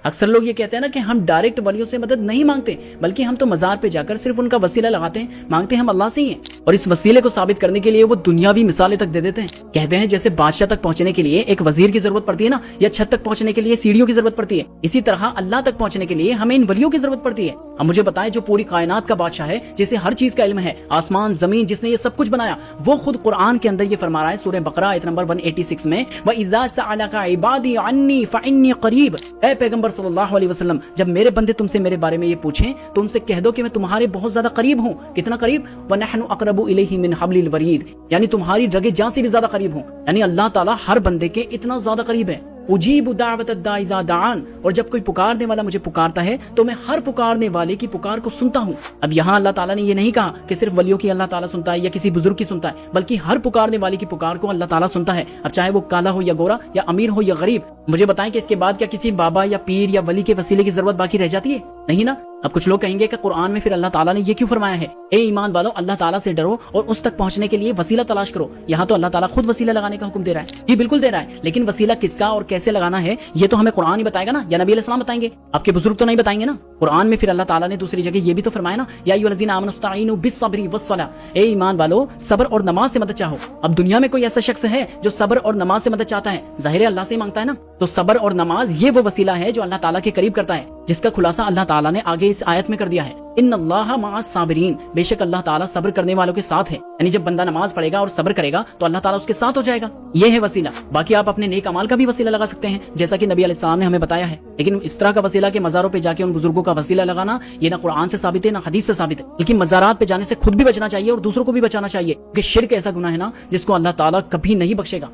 اکثر لوگ یہ کہتے ہیں نا کہ ہم ڈائریکٹ ولیوں سے مدد نہیں مانگتے، بلکہ ہم تو مزار پہ جا کر صرف ان کا وسیلہ لگاتے ہیں، مانگتے ہم اللہ سے ہی ہیں، اور اس وسیلے کو ثابت کرنے کے لیے وہ دنیاوی مثالیں تک دے دیتے ہیں۔ کہتے ہیں جیسے بادشاہ تک پہنچنے کے لیے ایک وزیر کی ضرورت پڑتی ہے نا، یا چھت تک پہنچنے کے لیے سیڑھیوں کی ضرورت پڑتی ہے، اسی طرح اللہ تک پہنچنے کے لیے ہمیں ان ولیوں کی ضرورت پڑتی ہے۔ اب مجھے بتائیں، جو پوری کائنات کا بادشاہ ہے، جسے ہر چیز کا علم ہے، آسمان زمین، جس نے یہ سب کچھ بنایا، وہ خود قرآن کے اندر یہ فرما رہا ہے سورہ بقرہ آیت نمبر 186 میں، وَإِذَا سَأَلَكَ عِبَادِي عَنِّي فَإِنِّي قَرِيبٌ، اے پیغمبر صلی اللہ علیہ وسلم، جب میرے بندے تم سے میرے بارے میں یہ پوچھیں تو ان سے کہہ دو کہ میں تمہارے بہت زیادہ قریب ہوں۔ کتنا قریب؟ وَنَحْنُ أَقْرَبُ إِلَيْهِ مِنْ حَبْلِ الْوَرِيدِ، یعنی تمہاری رگے جاں سے بھی زیادہ قریب ہوں۔ یعنی اللہ تعالیٰ ہر بندے کے اتنا زیادہ قریب ہے۔ اجیب دعوت الداعی اذا دعان، اور جب کوئی پکارنے والا مجھے پکارتا ہے تو میں ہر پکارنے والے کی پکار کو سنتا ہوں۔ اب یہاں اللہ تعالیٰ نے یہ نہیں کہا کہ صرف ولیوں کی اللہ تعالیٰ سنتا ہے یا کسی بزرگ کی سنتا ہے، بلکہ ہر پکارنے والے کی پکار کو اللہ تعالیٰ سنتا ہے، اب چاہے وہ کالا ہو یا گورا، یا امیر ہو یا غریب۔ مجھے بتائیں کہ اس کے بعد کیا کسی بابا یا پیر یا ولی کے وسیلے کی ضرورت باقی رہ جاتی ہے؟ نہیں نا۔ اب کچھ لوگ کہیں گے کہ قرآن میں پھر اللہ تعالیٰ نے یہ کیوں فرمایا ہے، اے ایمان والو اللہ تعالیٰ سے ڈرو اور اس تک پہنچنے کے لیے وسیلہ تلاش کرو۔ یہاں تو اللہ تعالیٰ خود وسیلہ لگانے کا حکم دے رہا ہے، یہ بالکل دے رہا ہے، لیکن وسیلہ کس کا اور کیسے لگانا ہے یہ تو ہمیں قرآن ہی بتائے گا نا، یا نبی علیہ السلام بتائیں گے، آپ کے بزرگ تو نہیں بتائیں گے نا۔ قرآن میں پھر اللہ تعالیٰ نے دوسری جگہ یہ بھی تو فرمایا نا، یا ایھا الذین آمنوا استعینوا بالصبر والصلاۃ، اے ایمان والو صبر اور نماز سے مدد چاہو۔ اب دنیا میں کوئی ایسا شخص ہے جو صبر اور نماز سے مدد چاہتا ہے؟ ظاہر ہے اللہ سے مانگتا ہے نا۔ تو صبر اور نماز یہ وہ وسیلہ ہے جو اللہ تعالیٰ کے قریب کرتا ہے، جس کا خلاصہ اللہ تعالیٰ نے آگے اس آیت میں کر دیا ہے، ان اللہ مع الصابرین، بے شک اللہ تعالیٰ صبر کرنے والوں کے ساتھ ہے۔ یعنی جب بندہ نماز پڑھے گا اور صبر کرے گا تو اللہ تعالیٰ اس کے ساتھ ہو جائے گا، یہ ہے وسیلہ۔ باقی آپ اپنے نیک اعمال کا بھی وسیلہ لگا سکتے ہیں، جیسا کہ نبی علیہ السلام نے ہمیں بتایا ہے، لیکن اس طرح کا وسیلہ کہ مزاروں پہ جا کے ان بزرگوں کا وسیلہ لگانا، یہ نہ قرآن سے ثابت ہے نہ حدیث سے ثابت ہے۔ لیکن مزارات پہ جانے سے خود بھی بچنا چاہیے اور دوسروں کو بھی بچانا چاہیے، کہ شرک ایسا گناہ ہے نا جس کو اللہ تعالیٰ کبھی نہیں بخشے گا۔